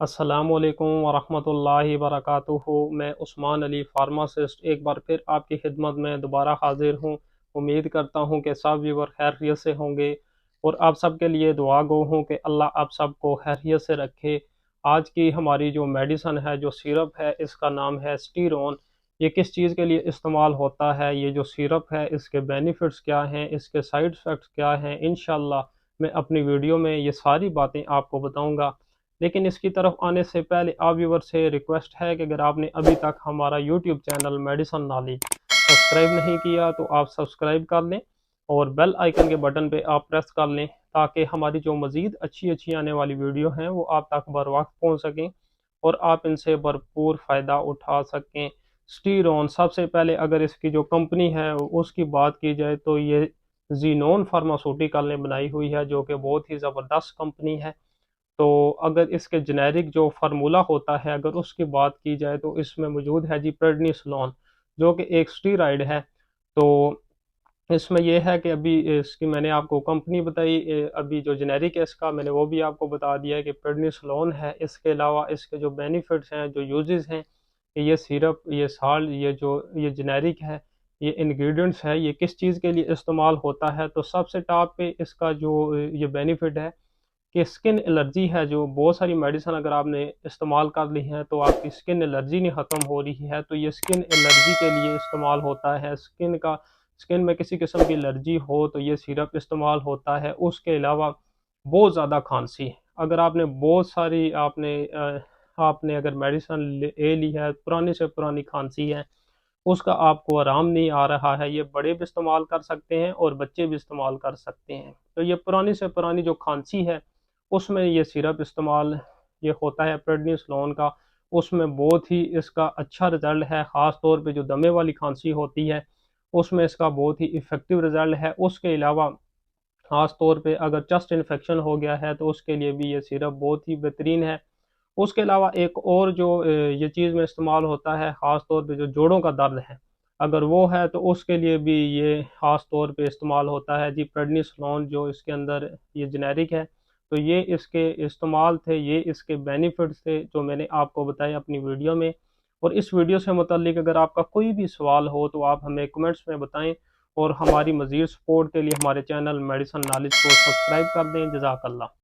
अस्सलामुअलैकुम वरहमतुल्लाहि वबरकातुहू। मैं उस्मान अली फार्मासिस्ट एक बार फिर आपकी खिदमत में दोबारा हाजिर हूँ। उम्मीद करता हूँ कि सब व्यूवर खैरियत से होंगे और आप सब के लिए दुआ गो हूँ कि अल्लाह आप सबको खैरियत से रखे। आज की हमारी जो मेडिसन है, जो सिरप है, इसका नाम है स्टीरोन। ये किस चीज़ के लिए इस्तेमाल होता है, ये जो सिरप है इसके बेनिफिट्स क्या हैं, इसके साइड इफ़ेक्ट्स क्या हैं, इंशाल्लाह मैं अपनी वीडियो में ये सारी बातें आपको बताऊँगा। लेकिन इसकी तरफ आने से पहले आप व्यूवर से रिक्वेस्ट है कि अगर आपने अभी तक हमारा YouTube channel medicine knowledge subscribe नहीं किया तो आप सब्सक्राइब कर लें और बेल आइकन के बटन पे आप प्रेस कर लें ताकि हमारी जो मज़ीद अच्छी अच्छी आने वाली वीडियो हैं वो आप तक बर वक्त पहुँच सकें और आप इनसे भरपूर फ़ायदा उठा सकें। स्टीरोन, सबसे पहले अगर इसकी जो कंपनी है उसकी बात की जाए तो ये जीनोन फार्मास्यूटिकल ने बनाई हुई है, जो कि बहुत ही ज़बरदस्त कंपनी है। तो अगर इसके जेनेरिक जो फार्मूला होता है अगर उसकी बात की जाए तो इसमें मौजूद है जी प्रेडनिसोलोन, जो कि एक स्टीरॉयड है। तो इसमें यह है कि अभी इसकी मैंने आपको कंपनी बताई, अभी जो जेनेरिक है इसका मैंने वो भी आपको बता दिया है कि प्रेडनिसोलोन है। इसके अलावा इसके जो बेनिफिट्स हैं, जो यूजेस हैं, कि ये सिरप, ये साल्ट, ये जो ये जेनेरिक है, ये इंग्रेडिएंट्स है, ये किस चीज़ के लिए इस्तेमाल होता है। तो सबसे टॉप पे इसका जो ये बेनिफिट है कि स्किन एलर्जी है, जो बहुत सारी मेडिसिन अगर आपने इस्तेमाल कर ली हैं तो आपकी स्किन एलर्जी नहीं ख़त्म हो रही है, तो ये स्किन एलर्जी के लिए इस्तेमाल होता है। स्किन में किसी किस्म की एलर्जी हो तो ये सिरप इस्तेमाल होता है। उसके अलावा बहुत ज़्यादा खांसी, अगर आपने बहुत सारी आपने अगर मेडिसिन ले ली है, पुरानी से पुरानी खांसी है, उसका आपको आराम नहीं आ रहा है, ये बड़े भी इस्तेमाल कर सकते हैं और बच्चे भी इस्तेमाल कर सकते हैं। तो ये पुरानी से पुरानी जो खांसी है उसमें ये सिरप इस्तेमाल ये होता है प्रेडनिसोलोन का। उसमें बहुत ही इसका अच्छा रिज़ल्ट है, ख़ास तौर पे जो दमे वाली खांसी होती है उसमें इसका बहुत ही इफ़ेक्टिव रिज़ल्ट है। उसके अलावा ख़ास तौर पे अगर चेस्ट इन्फेक्शन हो गया है तो उसके लिए भी ये सिरप बहुत ही बेहतरीन है। उसके अलावा एक और जो ये चीज़ में इस्तेमाल होता है, ख़ास तौर पे जो जोड़ों का दर्द है अगर वो है तो उसके लिए भी ये ख़ास तौर पे इस्तेमाल होता है जी प्रेडनिसोलोन, जो इसके अंदर ये जेनेरिक है। तो ये इसके इस्तेमाल थे, ये इसके बेनिफिट्स थे जो मैंने आपको बताए अपनी वीडियो में। और इस वीडियो से मुतल्लिक अगर आपका कोई भी सवाल हो तो आप हमें कमेंट्स में बताएं और हमारी मज़ीद सपोर्ट के लिए हमारे चैनल मेडिसन नॉलेज को सब्सक्राइब कर दें। जज़ाकल्लाह।